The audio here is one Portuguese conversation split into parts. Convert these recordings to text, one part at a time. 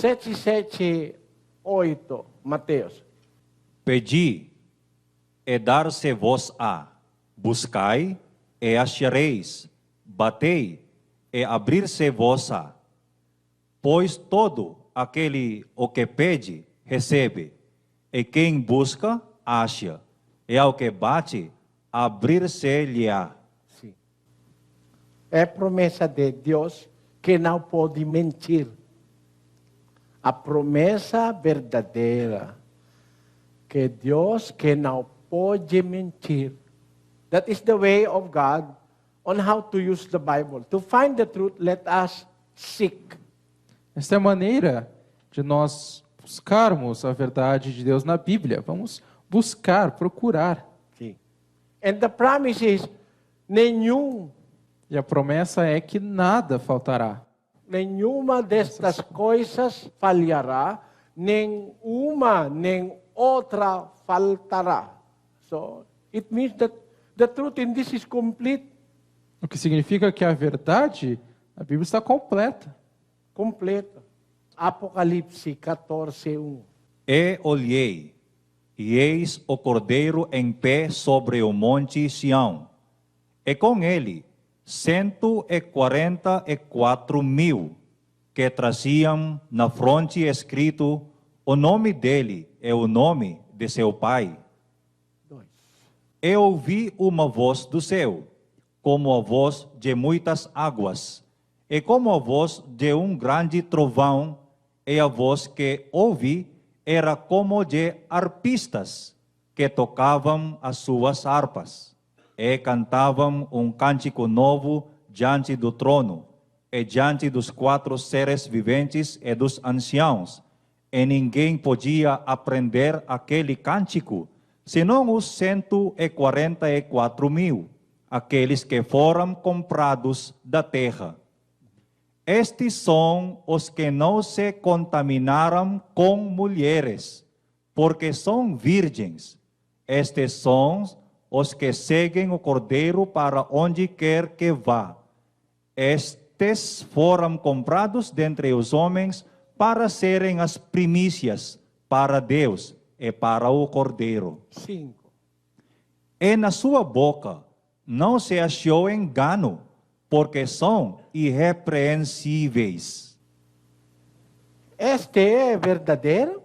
7:7-8, Mateus. Pedi, e dar-se-vos-á. Buscai, e achareis. Batei, e abrir-se-vos-á. Pois todo aquele o que pede, recebe. E quem busca, acha. E ao que bate, abrir-se-lhe-á. Sim. É promessa de Deus que não pode mentir. A promessa verdadeira que Deus que não pode mentir. That is the way of God on how to use the Bible. To find the truth, let us seek. Esta é a maneira de nós buscarmos a verdade de Deus na Bíblia. Vamos buscar, procurar. Sim. And the promise is, nenhum E a promessa é que nada faltará. nenhuma destas coisas falhará, nem uma nem outra faltará. So, it means that the truth in this is complete. O que significa que a verdade, a Bíblia está completa. Completo. Apocalipse 14:1. E olhei, e eis o Cordeiro em pé sobre o monte Sião, e com ele 144,000, que traziam na fronte escrito o nome dele e o nome de seu pai. 2. E ouvi uma voz do céu, como a voz de muitas águas, e como a voz de um grande trovão, e a voz que ouvi era como de arpistas, que tocavam as suas harpas, e cantavam um cântico novo diante do trono, e diante dos 4 seres viventes e dos anciãos, e ninguém podia aprender aquele cântico, senão os 144,000, aqueles que foram comprados da terra. Estes são os que não se contaminaram com mulheres, porque são virgens. Estes são os que seguem o Cordeiro para onde quer que vá. Estes foram comprados dentre os homens para serem as primícias para Deus e para o Cordeiro. 5. E na sua boca não se achou engano, porque são irrepreensíveis. Este é verdadeiro?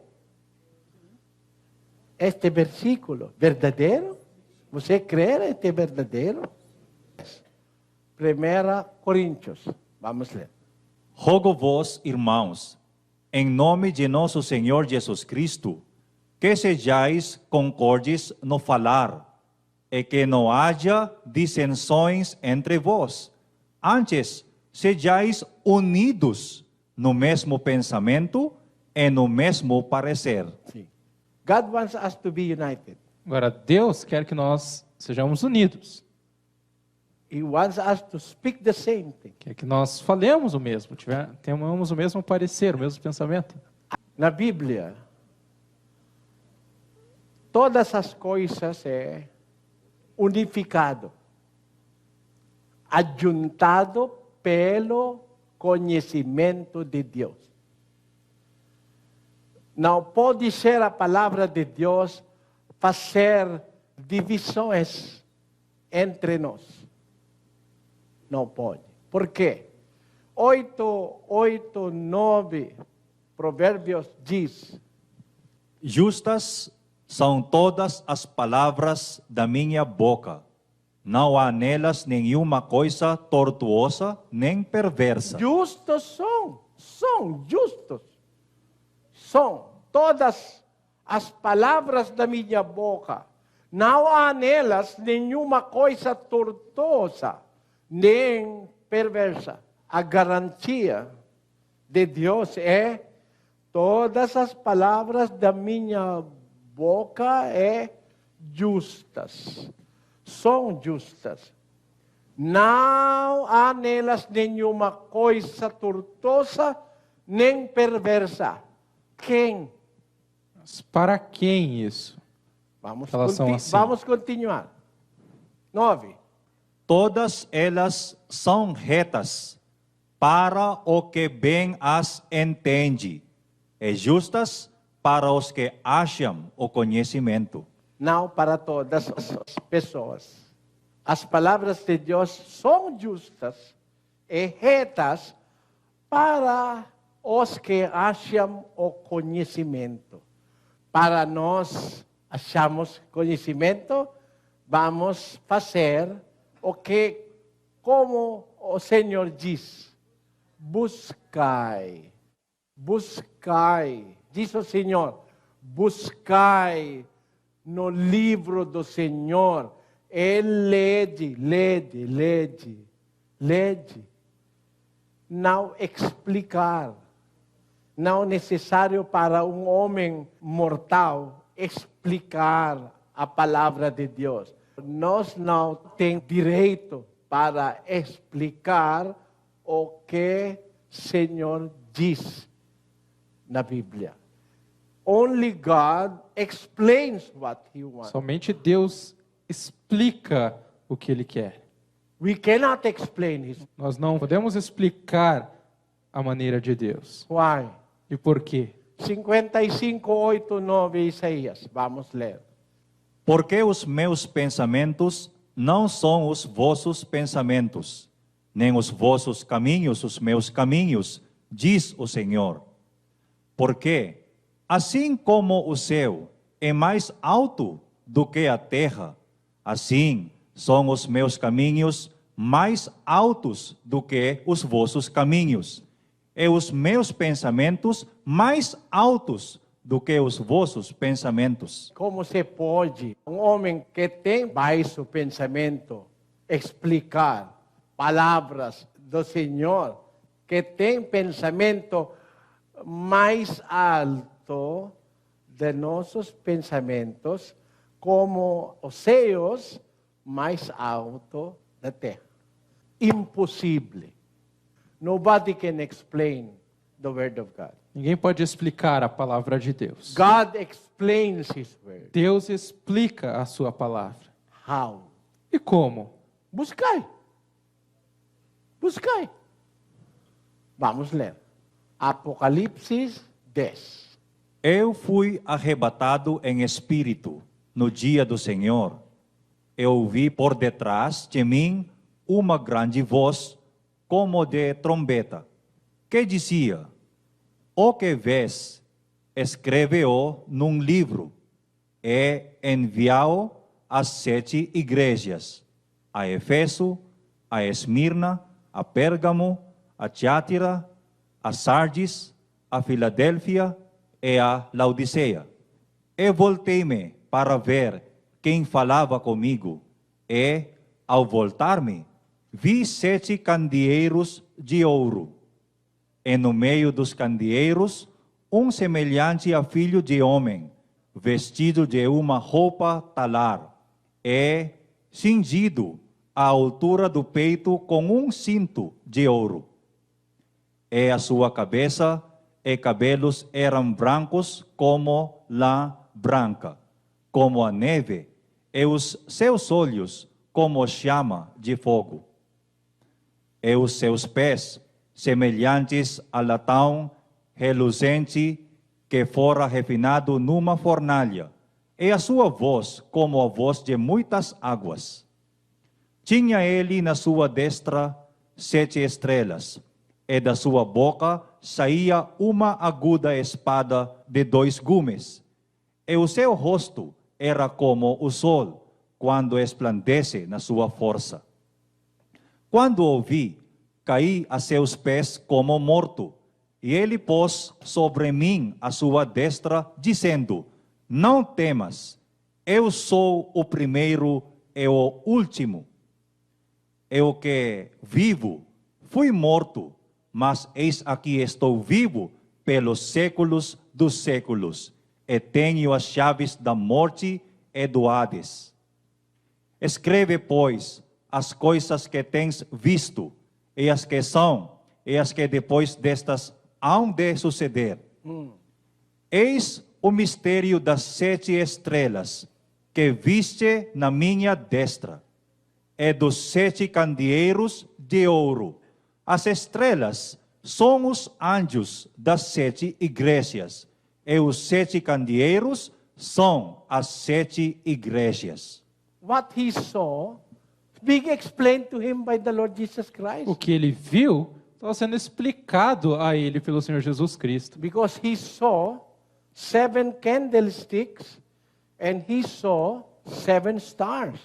Este versículo, verdadeiro? Você crê este verdadeiro? 1 Coríntios, vamos ler. Rogo-vos, irmãos, em nome de nosso Senhor Jesus Cristo, que sejais concordes no falar, e que não haja dissensões entre vós. Antes, sejais unidos no mesmo pensamento e no mesmo parecer. Sim. God wants us to be united. Agora, Deus quer que nós sejamos unidos. He wants us to speak the same thing. Quer que nós falemos o mesmo, tenhamos o mesmo parecer, o mesmo pensamento. Na Bíblia, todas as coisas é unificado, adjuntado pelo conhecimento de Deus. Não pode ser a palavra de Deus fazer divisões entre nós. Não pode. Por quê? 8:9, Provérbios diz: Justas são todas as palavras da minha boca. Não há nelas nenhuma coisa tortuosa nem perversa. justos são justos. São todas as palavras da minha boca. Não há nelas nenhuma coisa tortuosa nem perversa. A garantia de Deus é todas as palavras da minha boca é justas. São justas. Não há nelas nenhuma coisa tortuosa nem perversa. Quem? Mas para quem isso? Vamos, Elas são assim. vamos continuar. 9. Todas elas são retas para o que bem as entende. e justas para os que acham o conhecimento. Não para todas as pessoas. As palavras de Deus são justas e retas para os que acham o conhecimento. Para nós achamos conhecimento, vamos fazer o que, como o Senhor diz, buscai, buscai, diz o Senhor, buscai no livro do Senhor, e lede. Não explicar. Não é necessário para um homem mortal explicar a palavra de Deus. Nós não temos direito para explicar o que o Senhor diz na Bíblia. Only God explains what He wants. Somente Deus explica o que Ele quer. We cannot explain His. Nós não podemos explicar a maneira de Deus. Why? E por quê? 55, 8, 9, Isaías. Vamos ler. Porque os meus pensamentos não são os vossos pensamentos, nem os vossos caminhos os meus caminhos, diz o Senhor. Porque, assim como o céu é mais alto do que a terra, assim são os meus caminhos mais altos do que os vossos caminhos, e os meus pensamentos mais altos do que os vossos pensamentos. Como se pode um homem que tem baixo pensamento explicar palavras do Senhor, que tem pensamento mais alto de nossos pensamentos, como os céus mais alto da terra? Impossível. Nobody can explain the word of God. Ninguém pode explicar a palavra de Deus. God explains His word. Deus explica a sua palavra. How? E como? Buscai. Buscai. Vamos ler. Apocalipse 10. Eu fui arrebatado em espírito no dia do Senhor. Eu ouvi por detrás de mim uma grande voz, como de trombeta, que dizia: O que vês, escreve-o num livro, e envia-o às 7 igrejas, a Éfeso, a Esmirna, a Pérgamo, a Tiátira, a Sardis, a Filadélfia e a Laodiceia. E voltei-me para ver quem falava comigo, e, ao voltar-me, vi 7 candeeiros de ouro, e no meio dos candeeiros, um semelhante a filho de homem, vestido de uma roupa talar, e cingido à altura do peito com um cinto de ouro. E a sua cabeça e cabelos eram brancos como lã branca, como a neve, e os seus olhos como chama de fogo. E os seus pés, semelhantes a latão reluzente que fora refinado numa fornalha, e a sua voz como a voz de muitas águas. Tinha ele na sua destra 7 estrelas, e da sua boca saía uma aguda espada de 2 gumes, e o seu rosto era como o sol, quando esplandece na sua força. Quando ouvi, caí a seus pés como morto, e ele pôs sobre mim a sua destra, dizendo: Não temas, eu sou o primeiro e o último. Eu que vivo, fui morto, mas eis aqui estou vivo pelos séculos dos séculos, e tenho as chaves da morte e do Hades. Escreve, pois, as coisas que tens visto, e as que são, e as que depois destas hão de suceder. Eis o mistério das 7 estrelas, que viste na minha destra, e dos 7 candeeiros de ouro. As estrelas são os anjos das 7 igrejas, e os 7 candeeiros são as 7 igrejas. What he saw being explained to him by the Lord Jesus O Christ. que ele viu estava sendo explicado a ele pelo Senhor Jesus Cristo. Because he saw 7 candlesticks and he saw 7 stars.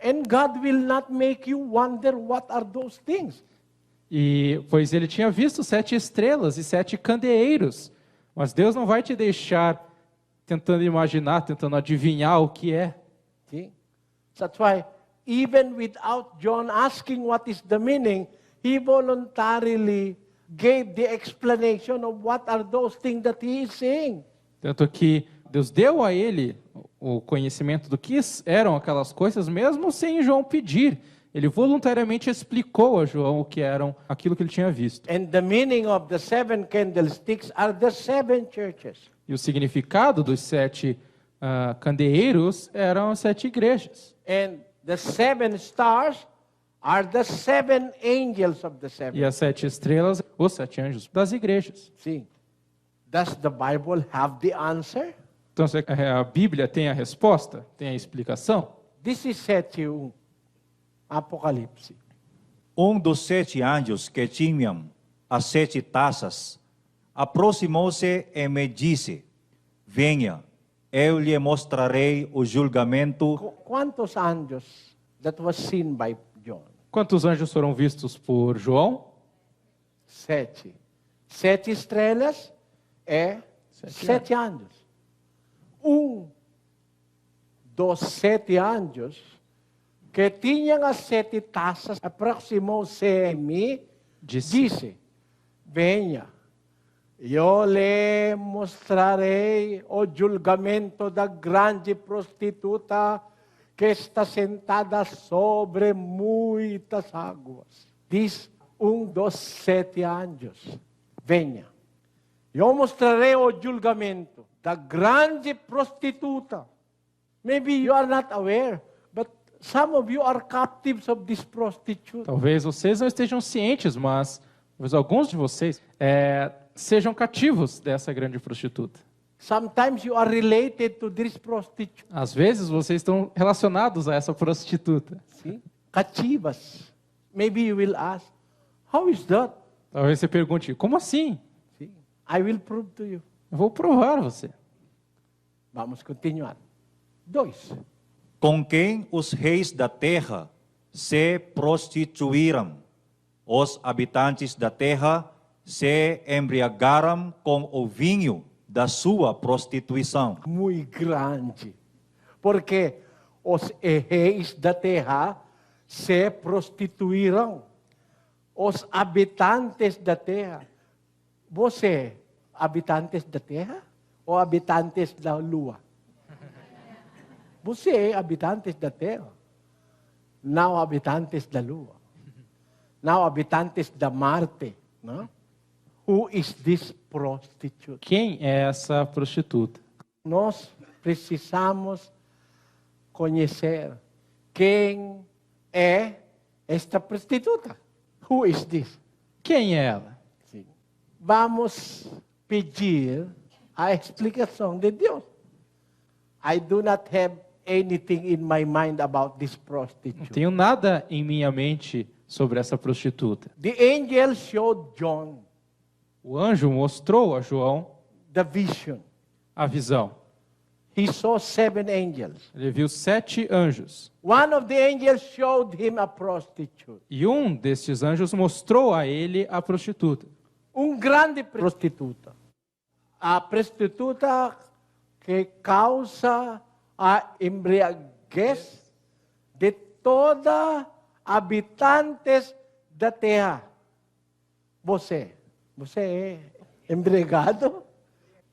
And God will not make you wonder what are those things. E pois ele tinha visto 7 estrelas e 7 candeeiros, mas Deus não vai te deixar tentando imaginar, tentando adivinhar o que é. See? That's why even without John asking what is the meaning, he voluntarily gave the explanation of what are those things that he is saying. Tanto que Deus deu a ele o conhecimento do que eram aquelas coisas, mesmo sem João pedir. Ele voluntariamente explicou a João o que eram aquilo que ele tinha visto. And the meaning of the 7 candlesticks are the 7 churches. E o significado dos 7 candeeiros eram as 7 igrejas. And the 7 stars are the 7 angels of the 7. E as 7 estrelas, os 7 anjos das igrejas. See, does the Bible have the answer? Então, a Bíblia tem a resposta? Tem a explicação? This is 7:1, Apocalipse. Dos 7 anjos que tinham as 7 taças aproximou-se e me disse: venha, eu lhe mostrarei o julgamento. Quantos anjos that was seen by John? Quantos anjos foram vistos por João? 7. 7 estrelas é 7 anjos. Dos 7 anjos que tinham as 7 taças aproximou-se a mim, disse: venha, eu lhe mostrarei o julgamento da grande prostituta que está sentada sobre muitas águas. Diz dos 7 anjos: venha, eu mostrarei o julgamento da grande prostituta. Maybe you are not aware, but some of you are captives of this prostitute. Talvez vocês não estejam cientes, mas talvez alguns de vocês sejam cativos dessa grande prostituta. Sometimes you are related to this prostitute. Às vezes vocês estão relacionados a essa prostituta. See? Cativas. Maybe you will ask, how is that? Talvez você pergunte, como assim? See? I will prove to you. Eu vou provar a você. Vamos continuar. 2. Com quem os reis da terra se prostituíram. Os habitantes da terra se embriagaram com o vinho da sua prostituição. Muito grande. Porque os reis da terra se prostituíram. Os habitantes da terra. Você, habitantes da terra ou habitantes da lua? Você, habitantes da terra. Não habitantes da lua. Não habitantes da Marte. Não? Who is this prostitute? Quem é essa prostituta? Nós precisamos conhecer quem é esta prostituta. Who is this? Quem é ela? Sim. Vamos pedir a explicação de Deus. I do not have anything in my mind about this Não prostitute. tenho nada em minha mente sobre essa prostituta. The angel showed John O anjo mostrou a João the vision. a visão. He saw 7 angels. Ele viu 7 anjos. One of the angels showed him a prostitute. E um destes anjos mostrou a ele a prostituta. Grande prostituta. A prostituta que causa a embriaguez de toda habitantes da terra. Você é embriagado?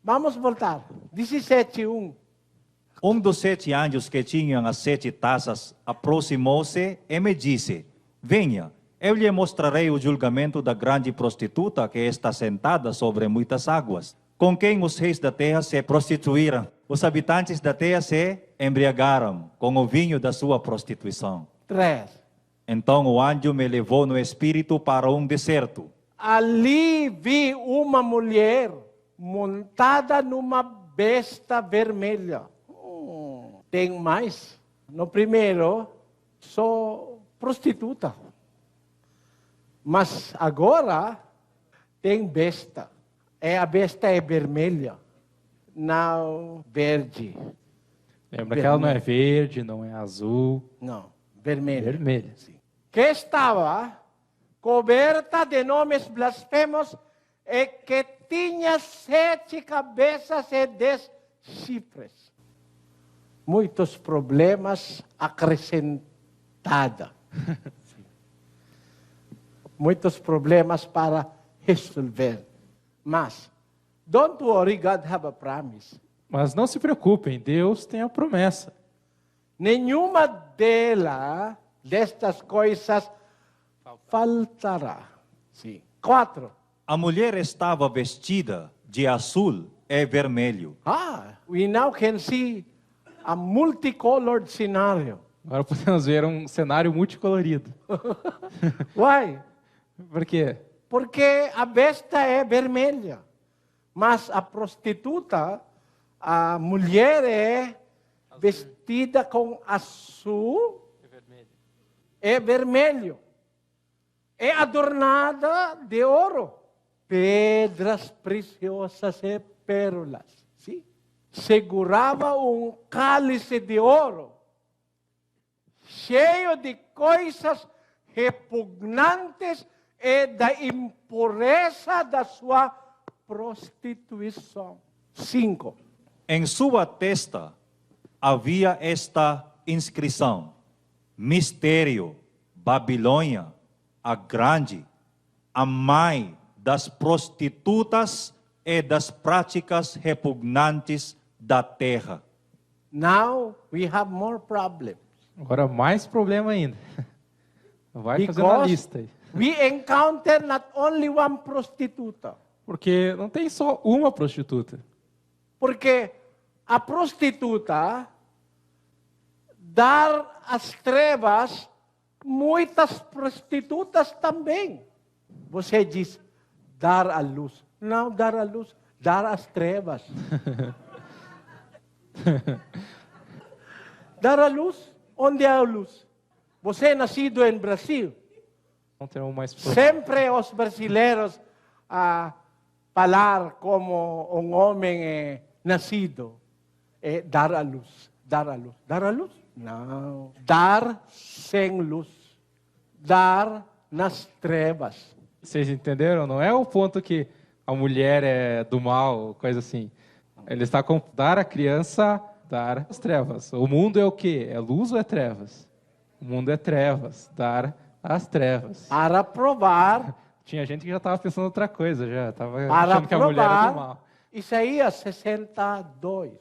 Vamos voltar. 17:1. Dos 7 anjos que tinham as 7 taças aproximou-se e me disse: venha, eu lhe mostrarei o julgamento da grande prostituta que está sentada sobre muitas águas, com quem os reis da terra se prostituíram. Os habitantes da terra se embriagaram com o vinho da sua prostituição. 3. Então o anjo me levou no espírito para um deserto, ali vi uma mulher montada numa besta vermelha. Tem mais. No primeiro, sou prostituta. Mas agora, tem besta. A besta é vermelha, não verde. Lembra que ela não é verde, não é azul. Não, vermelha. Vermelha. Sim. Que estava coberta de nomes blasfemos e que tinha 7 cabeças e 10 chifres. Muitos problemas acrescentada. Muitos problemas para resolver. Mas, don't worry, God have a promise. Mas não se preocupem, Deus tem a promessa. Nenhuma destas coisas faltará. Sim. 4. A mulher estava vestida de azul e vermelho. We now can see a multicolored scenario. Agora podemos ver um cenário multicolorido. Why? Por quê? Porque a besta é vermelha, mas a prostituta, a mulher é vestida com azul e vermelho. É adornada de ouro, pedras preciosas e pérolas. Sim? Segurava um cálice de ouro, cheio de coisas repugnantes e da impureza da sua prostituição. 5. Em sua testa havia esta inscrição: Mistério, Babilônia, a grande, a mãe das prostitutas e das práticas repugnantes da terra. Now we have more problems. Agora mais problema ainda. Vai fazendo a lista aí. We encounter not only one prostituta. Porque não tem só uma prostituta. Porque a prostituta dar às trevas muitas prostitutas também. Você diz dar à luz. Não dar à luz, dar às trevas. Dar à luz, onde há a luz? Você é nascido em Brasil. Não tem mais Sempre os brasileiros falar como um homem é nascido. É dar à luz. Dar à luz. Dar à luz? Não. Dar sem luz. Dar nas trevas. Vocês entenderam? Não é o ponto que a mulher é do mal, coisa assim. Ele está com dar à criança, dar as trevas. O mundo é o quê? É luz ou é trevas? O mundo é trevas. Dar as trevas. Para provar. Tinha gente que já estava pensando outra coisa, já estava Para achando que a mulher era do mal. Isaías 62.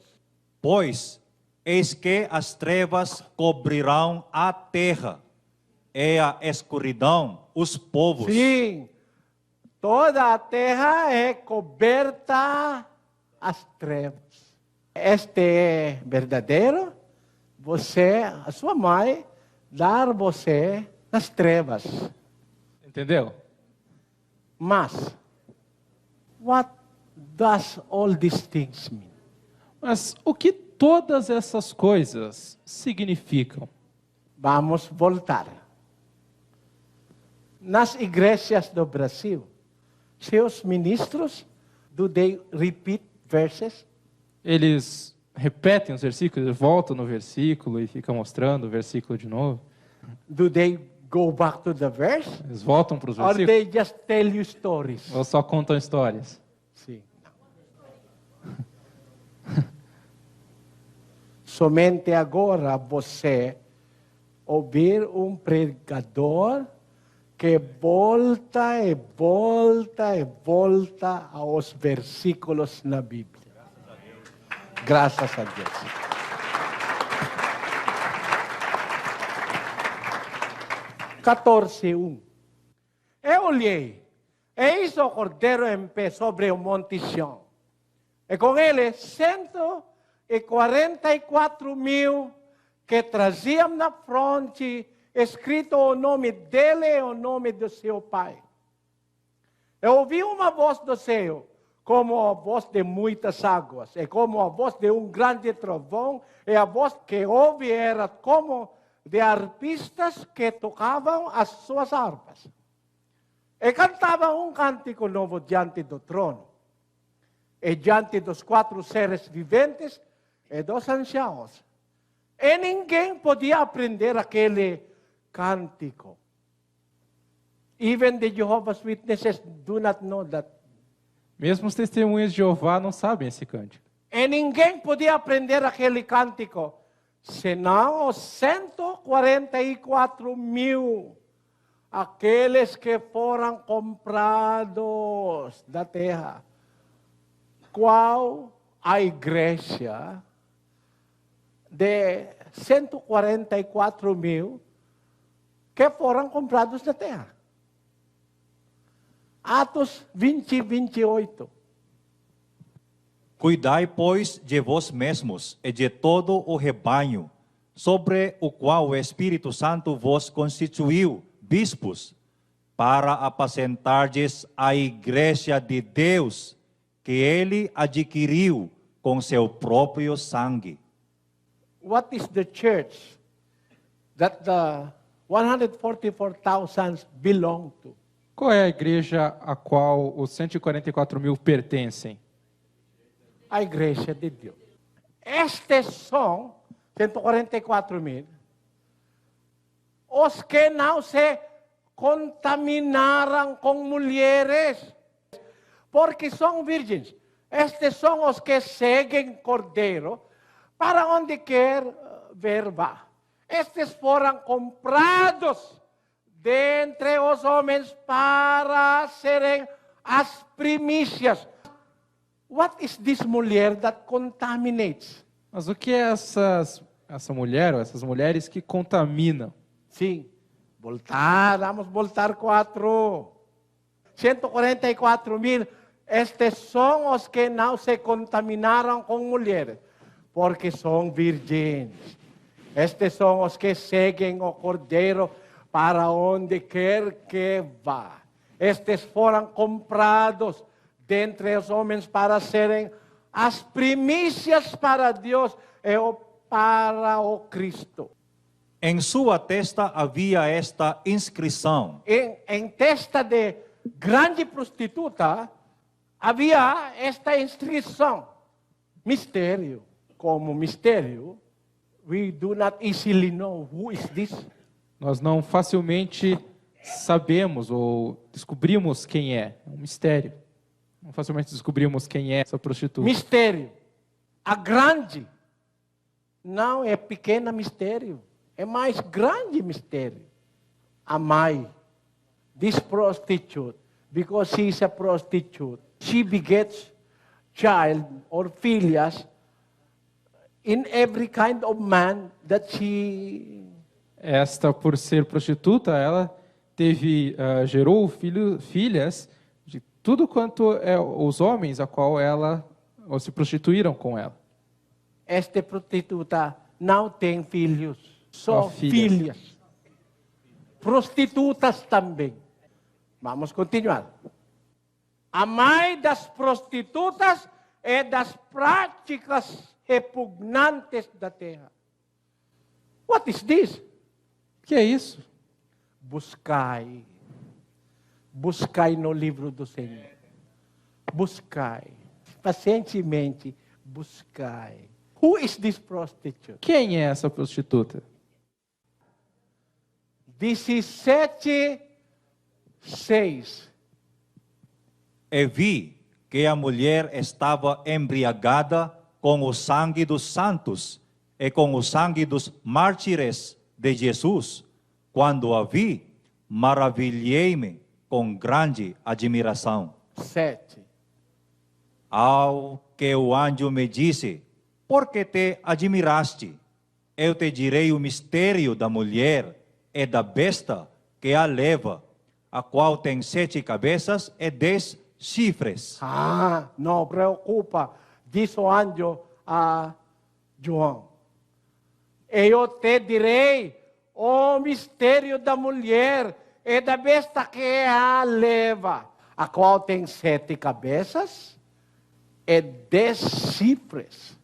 Pois, eis que as trevas cobrirão a terra, e a escuridão os povos. Sim, toda a terra é coberta às trevas. Este é verdadeiro. Você, a sua mãe, dar você nas trevas. Entendeu? Mas, what does all these things mean? Mas o que todas essas coisas significam? Vamos voltar. Nas igrejas do Brasil, seus ministros, do they repeat verses? Eles repetem os versículos, eles voltam no versículo e ficam mostrando o versículo de novo. Do they go back to the verse? Eles voltam para os Or versículos they just tell you stories? ou só contam histórias? Sim. Somente agora você ouvir um pregador que volta e volta e volta aos versículos na Bíblia. Graças a Deus. Eu olhei, eis o cordeiro em pé sobre o monte Sião. E com ele 144,000 que traziam na fronte escrito o nome dele e o nome do seu pai. Eu ouvi uma voz do céu, como a voz de muitas águas, e como a voz de um grande trovão, e a voz que ouvi era como de arpistas que tocavam as suas harpas. E cantavam um cântico novo diante do trono, e diante dos 4 seres viventes e dos anciãos. E ninguém podia aprender aquele cântico. Even the Jehovah's Witnesses do not know that. Mesmo os testemunhas de Jeová não sabem esse cântico. E ninguém podia aprender aquele cântico, senão os 144,000, aqueles que foram comprados da terra. Qual a igreja de 144,000 que foram comprados da terra? Atos 20, 28. Cuidai, pois, de vós mesmos e de todo o rebanho, sobre o qual o Espírito Santo vos constituiu bispos, para apacentardes a igreja de Deus, que ele adquiriu com seu próprio sangue. What is the church that the 144,000 belong to? Qual é a igreja a qual os 144.000 pertencem? A igreja de Deus. Estes são 144,000, os que não se contaminaram com mulheres, porque são virgens. Estes são os que seguem Cordeiro, para onde quer ver vá. Estes foram comprados dentre os homens para serem as primícias. What is this mulher that contaminates? Mas o que é essa mulher ou essas mulheres que contaminam? Sim, vamos voltar 4. 144,000, estes são os que não se contaminaram com mulheres, porque são virgens. Estes são os que seguem o Cordeiro para onde quer que vá. Estes foram comprados dentre os homens para serem as primícias para Deus e para o Cristo. Em sua testa havia esta inscrição: Em testa de grande prostituta havia esta inscrição: mistério. Como mistério, we do not easily know who is this. Nós não facilmente sabemos ou descobrimos quem é. É um mistério. Não facilmente descobrimos quem é essa prostituta. Mistério. A grande não é pequena mistério, é mais grande mistério. A mãe, this prostitute, because she is a prostitute, she begets child or filhas in every kind of man that she... Esta, por ser prostituta, ela gerou filhas de tudo quanto é os homens a qual ela ou se prostituíram com ela. Esta prostituta não tem filhos, só filhas. filhas. Prostitutas também. Vamos continuar. A mãe das prostitutas é das práticas repugnantes da terra. What is this? O que é isso? Buscai. Buscai no livro do Senhor. Buscai. Pacientemente, buscai. Who is this prostitute? Quem é essa prostituta? 17:6. E vi que a mulher estava embriagada com o sangue dos santos e com o sangue dos mártires de Jesus. Quando a vi, maravilhei-me com grande admiração. 7. Ao que o anjo me disse: por que te admiraste? Eu te direi o mistério da mulher e da besta que a leva, a qual tem 7 cabeças e 10 chifres. Não preocupa, diz o anjo a João. Eu te direi o mistério da mulher e da besta que a leva, a qual tem 7 cabeças e 10 chifres.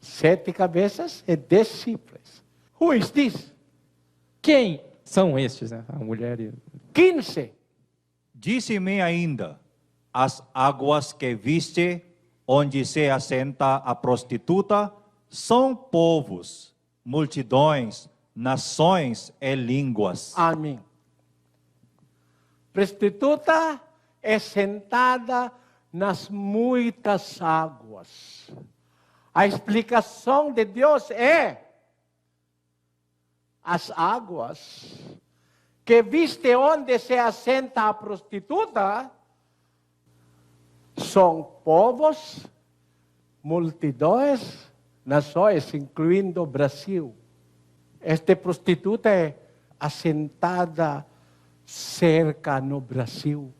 7 cabeças e 10 chifres. Who is this? Quem são estes, né? A mulher e... 15. Disse-me ainda, as águas que viste, onde se assenta a prostituta, são povos, multidões, nações e línguas. Amém. Prostituta é sentada nas muitas águas. A explicação de Deus é as águas que viste onde se assenta a prostituta são povos, multidões, nações, incluindo o Brasil. Esta prostituta é assentada cerca no Brasil,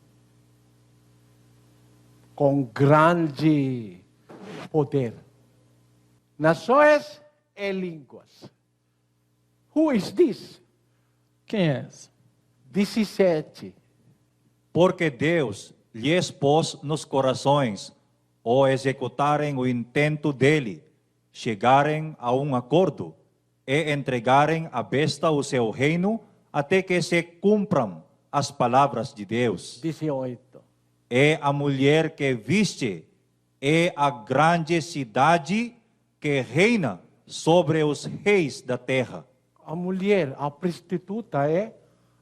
com grande poder. Nações e línguas. Who is this? Quem é esse? 17. Porque Deus lhes pôs nos corações o executarem o intento dele, chegarem a um acordo e entregarem à besta o seu reino até que se cumpram as palavras de Deus. 18. E a mulher que viste é a grande cidade que reina sobre os reis da terra. A mulher, a prostituta é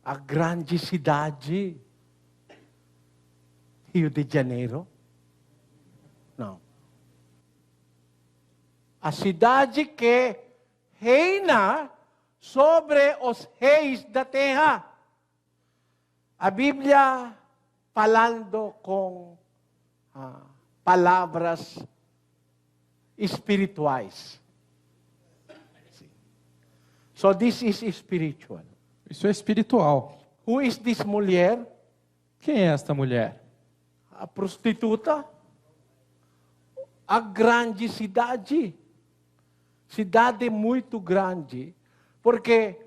a grande cidade. Rio de Janeiro? Não. A cidade que reina sobre os reis da terra. A Bíblia falando com palavras espirituais. So this is spiritual. Isso é espiritual. Who is this mulher? Quem é esta mulher? A prostituta. A grande cidade. Cidade muito grande. Porque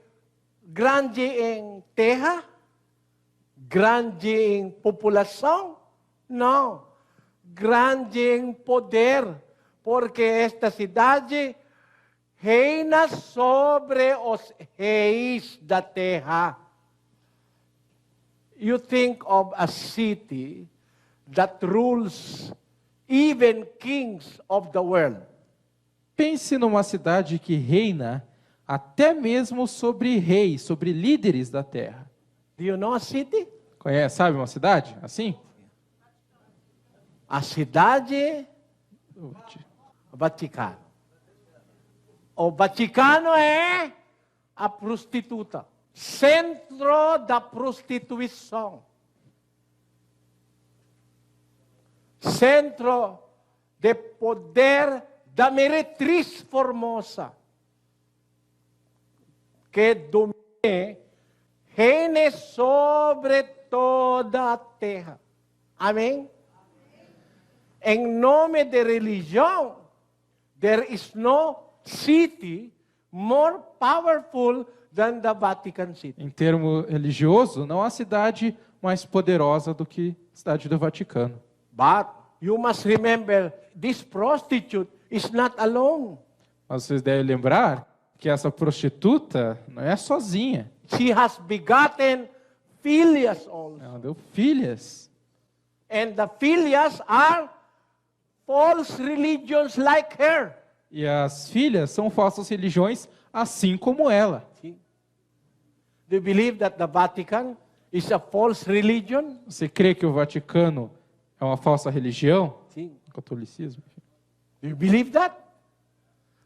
grande em terra, grande em população, não. Grande em poder. Porque esta cidade reina sobre os reis da terra. You think of a city that rules even kings of the world. Pense numa cidade que reina até mesmo sobre reis, sobre líderes da terra. Do you know a city? Conhece, sabe uma cidade assim? A cidade Vaticano. O Vaticano é a prostituta. Centro da prostituição. Centro de poder da meretriz formosa. Que domine, reine sobre toda a terra. Amém? Em nome de religião, there is no city more powerful than the Vatican City. Em termo religioso, não há cidade mais poderosa do que a cidade do Vaticano. But you must remember, this prostitute is not alone. Mas vocês devem lembrar que essa prostituta não é sozinha. She has begotten filias also. Ela deu filhas. And the filias are false religions like her. E as filhas são falsas religiões, assim como ela. See? Do you believe that the Vatican is a false religion? Você crê que o Vaticano é uma falsa religião? See? Catolicismo. Do you believe that?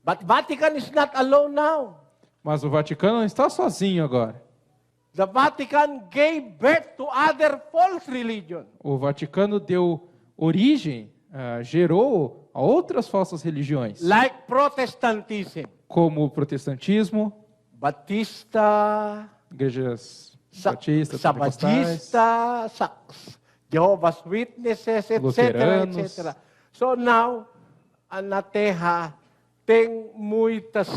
But Vatican is not alone now. Mas o Vaticano não está sozinho agora. The Vatican gave birth to other false religions. O Vaticano deu origem, gerou a outras falsas religiões, Like Protestantism. como o protestantismo, Batista, igrejas batistas, pentecostais, Sabadista, Jehovah's Witnesses, etc., Luteranos. etc. So now, na terra tem muitas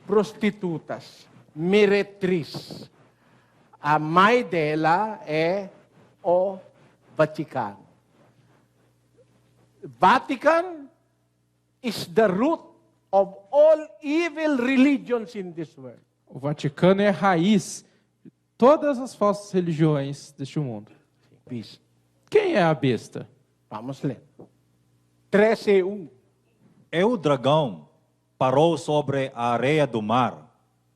prostitutas, meretriz. A mãe dela é o Vaticano. Vatican is the root of all evil religions in this world. O Vaticano é a raiz de todas as falsas religiões deste mundo. Beast. Quem é a besta? Vamos ler. 13:1. E o dragão parou sobre a areia do mar.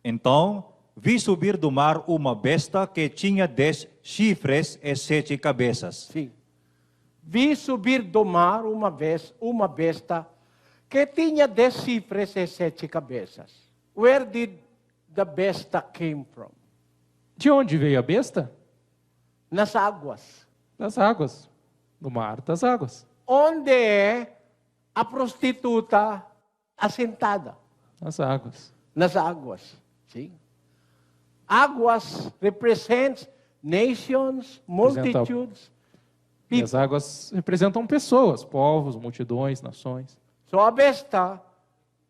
Então, vi subir do mar uma besta que tinha 10 chifres e 7 cabeças. Sim. Vi subir do mar uma besta que tinha 10 chifres e 7 cabeças. Where did the besta came from? De onde veio a besta? Nas águas. Das águas. Do mar das águas. Onde é a prostituta assentada? Nas águas. Nas águas. Sim. Águas represents nations, multitudes, E as águas representam pessoas, povos, multidões, nações. So a besta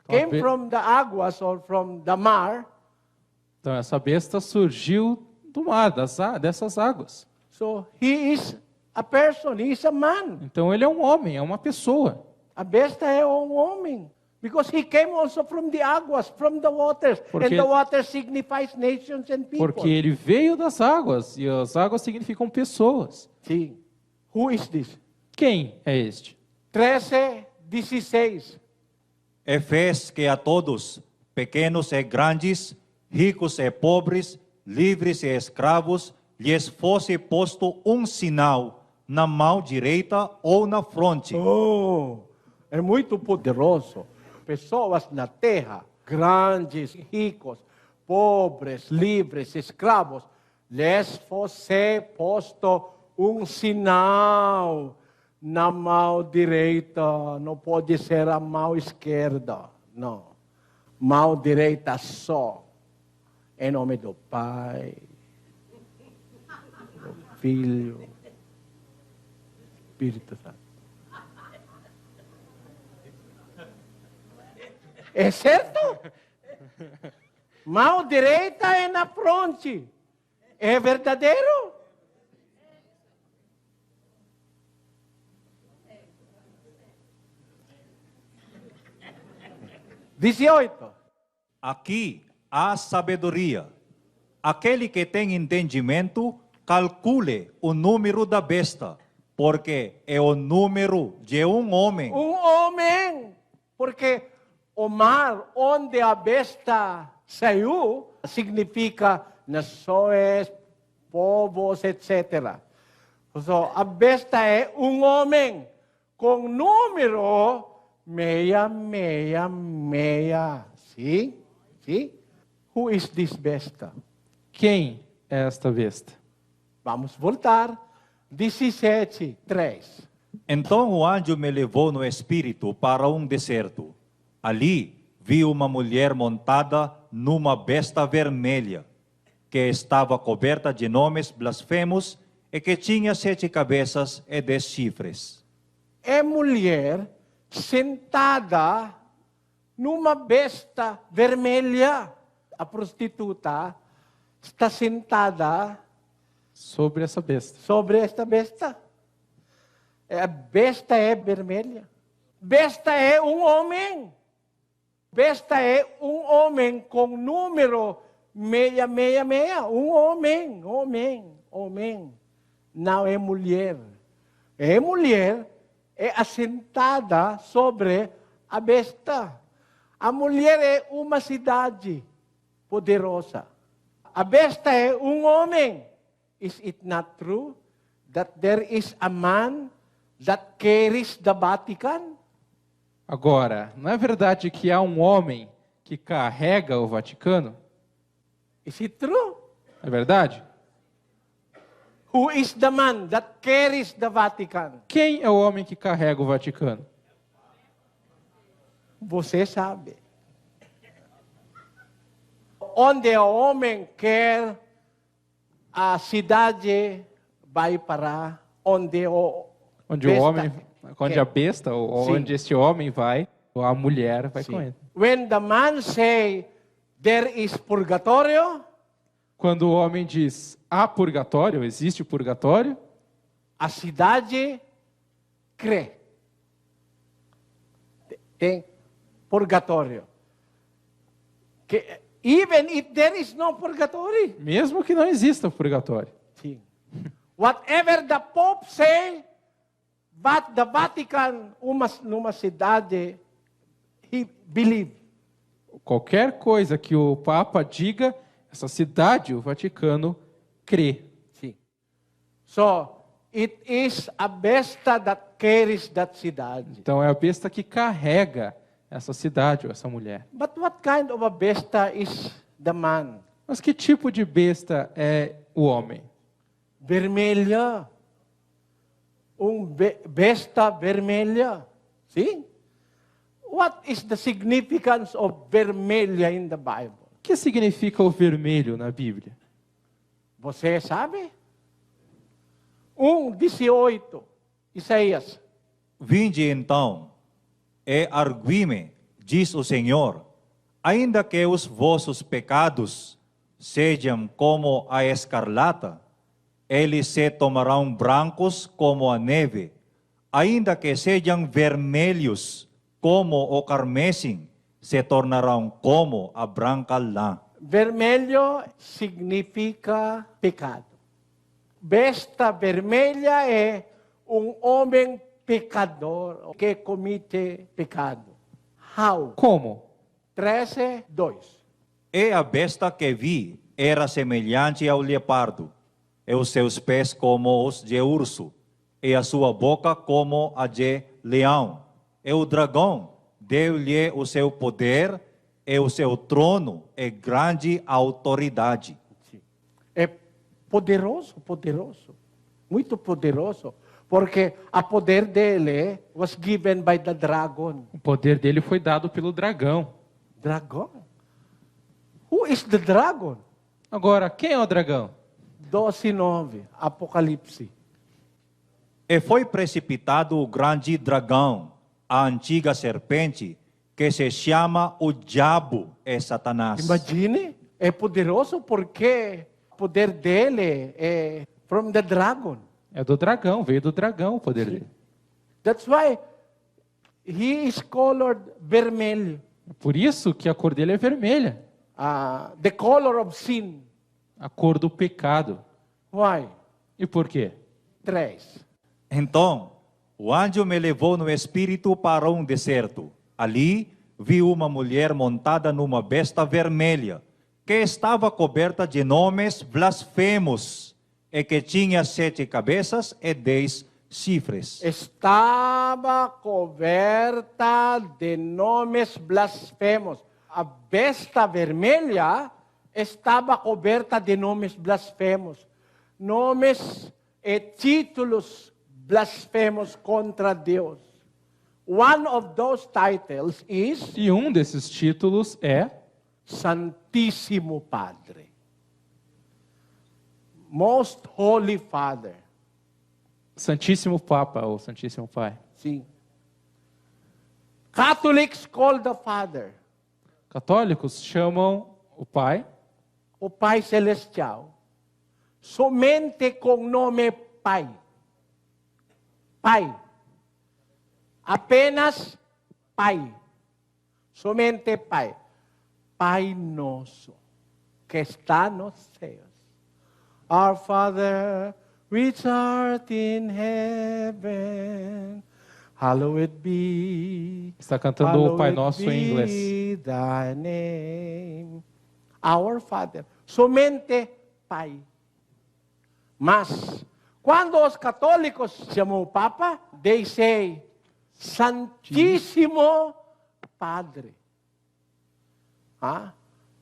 came be- from the águas or from the mar. Então essa besta surgiu do mar, dessas águas. So he is a person, he is a man. Então ele é um homem, é uma pessoa. A besta é um homem. Because he came also from the águas, from the waters. Porque- And the water signifies nations and people. Porque ele veio das águas, e as águas significam pessoas. Sim. Who is this? Quem é este? 13:16. E fez que a todos, pequenos e grandes, ricos e pobres, livres e escravos, lhes fosse posto um sinal na mão direita ou na fronte. Oh, é muito poderoso. Pessoas na terra, grandes, ricos, pobres, livres, escravos, lhes fosse posto um sinal na mão direita. Não pode ser a mão esquerda. Não. Mão direita só. Em nome do Pai, do Filho, Espírito Santo. É certo? Mão direita é na fronte. É verdadeiro? Dezoito. Aqui há sabedoria. Aquele que tem entendimento, calcule o número da besta, porque é o número de um homem. Um homem. Porque o mar onde a besta saiu significa nações, povos, etc. So, a besta é um homem com número 666. Sim? Sim? Who is this besta? Quem é esta besta? Vamos voltar. 17:3. Então o anjo me levou no espírito para um deserto. Ali vi uma mulher montada numa besta vermelha, que estava coberta de nomes blasfemos e que tinha 7 cabeças e 10 chifres. É mulher sentada numa besta vermelha. A prostituta está sentada Sobre essa besta. sobre esta besta. A besta é vermelha. Besta é um homem. Besta é um homem com número 666. Um homem. Não é mulher. É mulher, é assentada sobre a besta. A mulher é uma cidade poderosa. A besta é um homem. Is it not true that there is a man that carries the Vatican? Agora, não é verdade que há um homem que carrega o Vaticano? Is it true? É verdade? Who is the man that carries the Vatican? Quem é o homem que carrega o Vaticano? Você sabe. Onde o homem quer, a cidade vai parar. Onde Onde o homem, onde a besta, ou Sim. onde este homem vai, a mulher vai Sim. com ele. When the man say there is purgatorio, Quando o homem diz há purgatório, existe purgatório, a cidade crê. Tem purgatório. Even if there is no purgatory. Mesmo que não exista o purgatório. Sim. Whatever the Pope say, but the Vatican, numa cidade, he believe. Qualquer coisa que o Papa diga, essa cidade, o Vaticano, crê. Sim. So, it is a besta that carries that cidade. Então é a besta que carrega essa cidade ou essa mulher. But what kind of a besta is the man? Mas que tipo de besta é o homem? Vermelha. Besta vermelha. Sim? What is the significance of vermelha in the Bible? O que significa o vermelho na Bíblia? Você sabe? 1:18, Isaías. Vinde então, e arguime, diz o Senhor, ainda que os vossos pecados sejam como a escarlata, eles se tornarão brancos como a neve, ainda que sejam vermelhos como o carmesim, se tornarão como a branca lã. Vermelho significa pecado. Besta vermelha é homem pecador que comete pecado. How? Como? 13:2. E a besta que vi era semelhante ao leopardo, e os seus pés como os de urso, e a sua boca como a de leão. E o dragão deu-lhe o seu poder, e o seu trono e grande autoridade. É poderoso, poderoso. Muito poderoso. Porque a poder dele was given by the dragon. O poder dele foi dado pelo dragão. Dragon? Who is the dragon? Agora, quem é o dragão? 12:9, Apocalipse. E foi precipitado o grande dragão, a antiga serpente, que se chama o Diabo e Satanás. Imagine, é poderoso porque o poder dele é from the dragon. É do dragão, veio do dragão o poder dele. That's why he is colored vermelho. Por isso que a cor dele é vermelha. The color of sin. A cor do pecado. Why? E por quê? 3. Então, o anjo me levou no espírito para um deserto. Ali vi uma mulher montada numa besta vermelha, que estava coberta de nomes blasfemos, e que tinha 7 cabeças e 10 chifres. Estava coberta de nomes blasfemos. A besta vermelha estava coberta de nomes blasfemos. Nomes e títulos blasfemos contra Deus. One of those titles is E um desses títulos é Santíssimo Padre. Most Holy Father. Santíssimo Papa ou Santíssimo Pai. Sim. Catholics call the Father Católicos chamam o Pai, o Pai Celestial, somente com nome Pai. Pai. Apenas Pai. Somente Pai. Pai nosso, que está nos céus. Our Father, which art in heaven, hallowed be. está cantando o Pai Nosso em inglês. Be thy name. Our Father. Somente Pai. Mas, quando os católicos chamam o Papa, they say, Santíssimo Padre.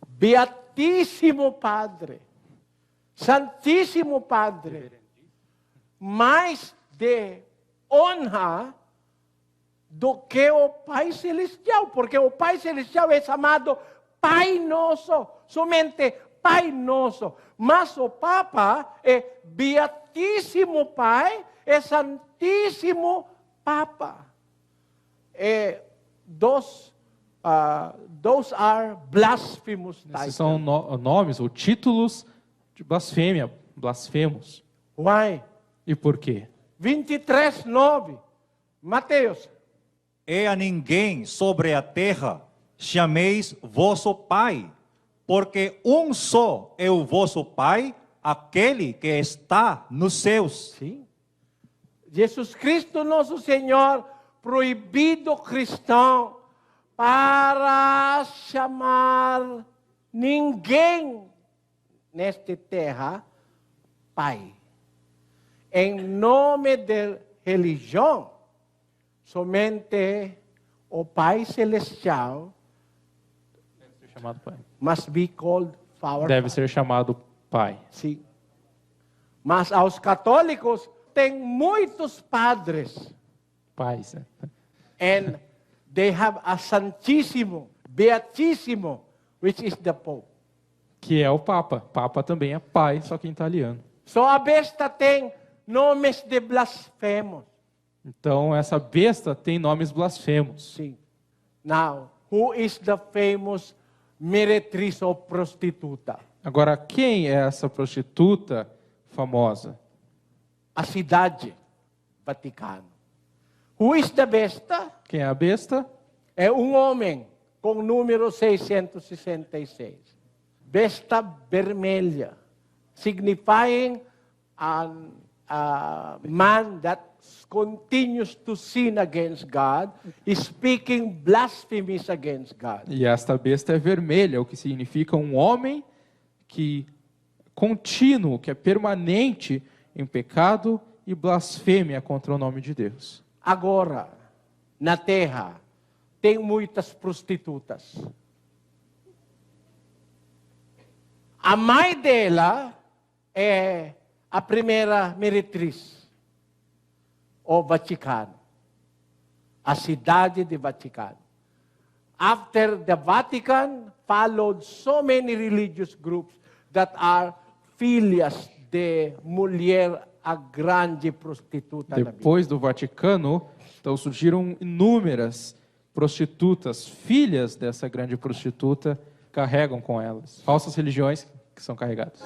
Beatíssimo Padre. Santíssimo Padre. Mais de honra do que o Pai Celestial, porque o Pai Celestial é chamado Pai Nosso, somente Pai Nosso. Mas o Papa é Beatíssimo Pai, é Santíssimo Papa. Those are blasphemous Esses titles. são nomes ou títulos de blasfêmia, blasfemos. Why? E por quê? 23:9. Mateus. E a ninguém sobre a terra chameis vosso Pai, porque um só é o vosso Pai, aquele que está nos céus. Sim. Jesus Cristo, nosso Senhor, proibido cristão para chamar ninguém nesta terra Pai. Em nome de religião, somente o Pai Celestial Deve ser chamado pai. must be called our Deve Pai. ser chamado pai. Sim. Mas aos católicos tem muitos padres. Pais, né? And they have a Santíssimo, Beatíssimo, which is the Pope. Que é o Papa. Papa também é pai, só que em italiano. So a besta tem nomes de blasfemos. Então, essa besta tem nomes blasfemos. Sim. Now, who is the famous meretriz ou prostituta? Agora, quem é essa prostituta famosa? A cidade, Vaticano. Who is the besta? Quem é a besta? É um homem com o número 666. Besta vermelha, signifying a man that continues to sin against God, speaking blasphemies against God. E esta besta é vermelha, o que significa um homem que contínuo, que é permanente em pecado e blasfêmia contra o nome de Deus. Agora, na terra, tem muitas prostitutas. A mãe dela é a primeira meretriz, o Vaticano, a cidade de Vaticano. After the Vatican, followed so many religious groups that are filhas de mulher a grande prostituta. Depois do Vaticano, então surgiram inúmeras prostitutas, filhas dessa grande prostituta, carregam com elas. Falsas religiões que são carregadas.